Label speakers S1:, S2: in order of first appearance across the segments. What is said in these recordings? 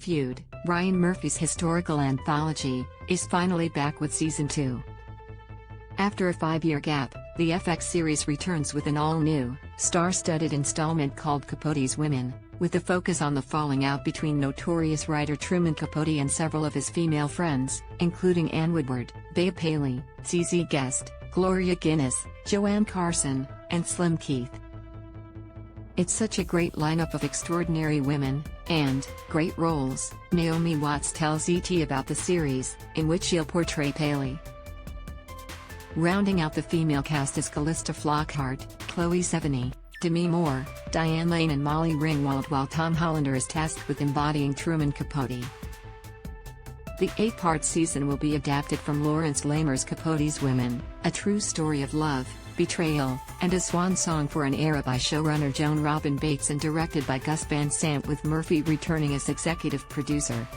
S1: Feud, Ryan Murphy's historical anthology, is finally back with Season 2. After a 5-year gap, the FX series returns with an all-new, star-studded installment called Capote's Women, with a focus on the falling out between notorious writer Truman Capote and several of his female friends, including Ann Woodward, Paley, ZZ Guest, Gloria Guinness, Joanne Carson, and Slim Keith. It's such a great lineup of extraordinary women, and great roles, Naomi Watts tells ET about the series, in which she'll portray Paley. Rounding out the female cast is Callista Flockhart, Chloe Sevigny, Demi Moore, Diane Lane and Molly Ringwald, while Tom Hollander is tasked with embodying Truman Capote. The 8-part season will be adapted from Lawrence Lamer's Capote's Women, a true story of love, betrayal, and a swan song for an era by showrunner Joan Robin Bates and directed by Gus Van Sant, with Murphy returning as executive producer.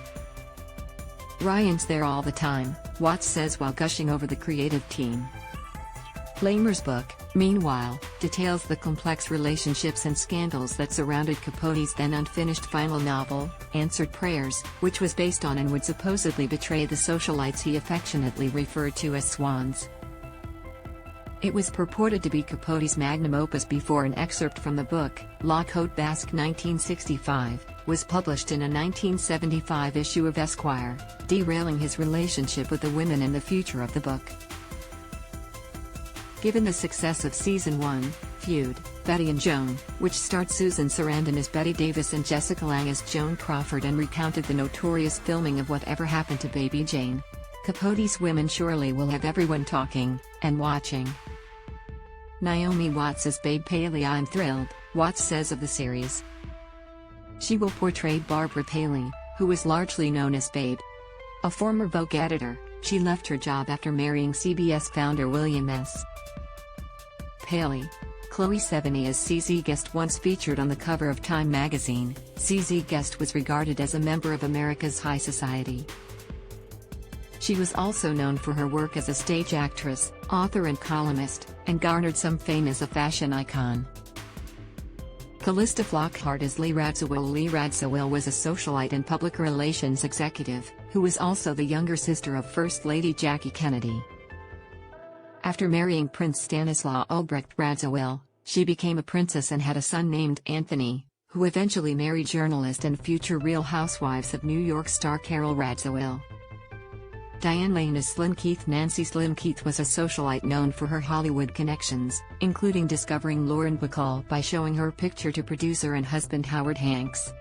S1: "Ryan's there all the time," Watts says while gushing over the creative team. Lamer's book, meanwhile, details the complex relationships and scandals that surrounded Capote's then unfinished final novel, Answered Prayers, which was based on and would supposedly betray the socialites he affectionately referred to as swans. It was purported to be Capote's magnum opus before an excerpt from the book, La Côte Basque 1965, was published in a 1975 issue of Esquire, derailing his relationship with the women and the future of the book. Given the success of Season 1, Feud, Betty and Joan, which starred Susan Sarandon as Betty Davis and Jessica Lange as Joan Crawford and recounted the notorious filming of Whatever Happened to Baby Jane, Capote's Women surely will have everyone talking and watching. Naomi Watts as Babe Paley. "I'm thrilled," Watts says of the series. She will portray Barbara Paley, who is largely known as Babe. A former Vogue editor, she left her job after marrying CBS founder William S. Paley. Chloe Sevigny as ZZ Guest. Once featured on the cover of Time magazine, ZZ Guest was regarded as a member of America's high society. She was also known for her work as a stage actress, author and columnist, and garnered some fame as a fashion icon. Callista Flockhart as Lee Radziwill. Lee Radziwill was a socialite and public relations executive, who was also the younger sister of First Lady Jackie Kennedy. After marrying Prince Stanislaw Ulbricht Radziwill, she became a princess and had a son named Anthony, who eventually married journalist and future Real Housewives of New York star Carol Radziwill. Diane Lane as Slim Keith. Nancy Slim Keith was a socialite known for her Hollywood connections, including discovering Lauren Bacall by showing her picture to producer and husband Howard Hanks.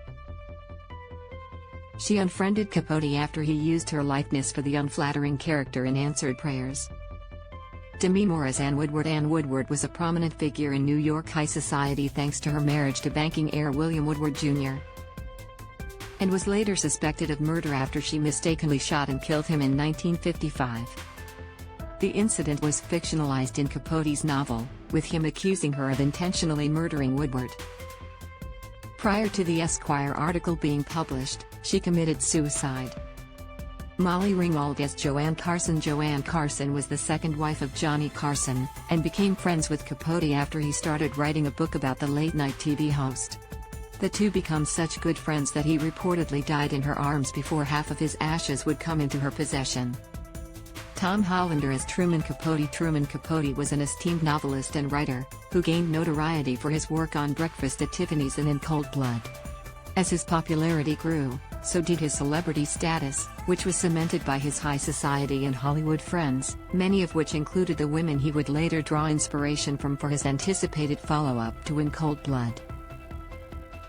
S1: She unfriended Capote after he used her likeness for the unflattering character in Answered Prayers. Demi Moore as Ann Woodward. Ann Woodward was a prominent figure in New York high society thanks to her marriage to banking heir William Woodward Jr., and was later suspected of murder after she mistakenly shot and killed him in 1955. The incident was fictionalized in Capote's novel, with him accusing her of intentionally murdering Woodward. Prior to the Esquire article being published, she committed suicide. Molly Ringwald as Joanne Carson. Joanne Carson was the second wife of Johnny Carson, and became friends with Capote after he started writing a book about the late-night TV host. The two become such good friends that he reportedly died in her arms before half of his ashes would come into her possession. Tom Hollander as Truman Capote. Truman Capote was an esteemed novelist and writer, who gained notoriety for his work on Breakfast at Tiffany's and In Cold Blood. As his popularity grew, so did his celebrity status, which was cemented by his high society and Hollywood friends, many of which included the women he would later draw inspiration from for his anticipated follow-up to In Cold Blood.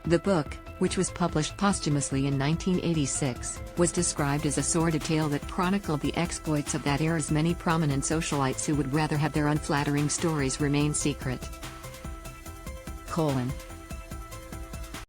S1: The book, which was published posthumously in 1986, was described as a sordid tale that chronicled the exploits of that era's many prominent socialites who would rather have their unflattering stories remain secret.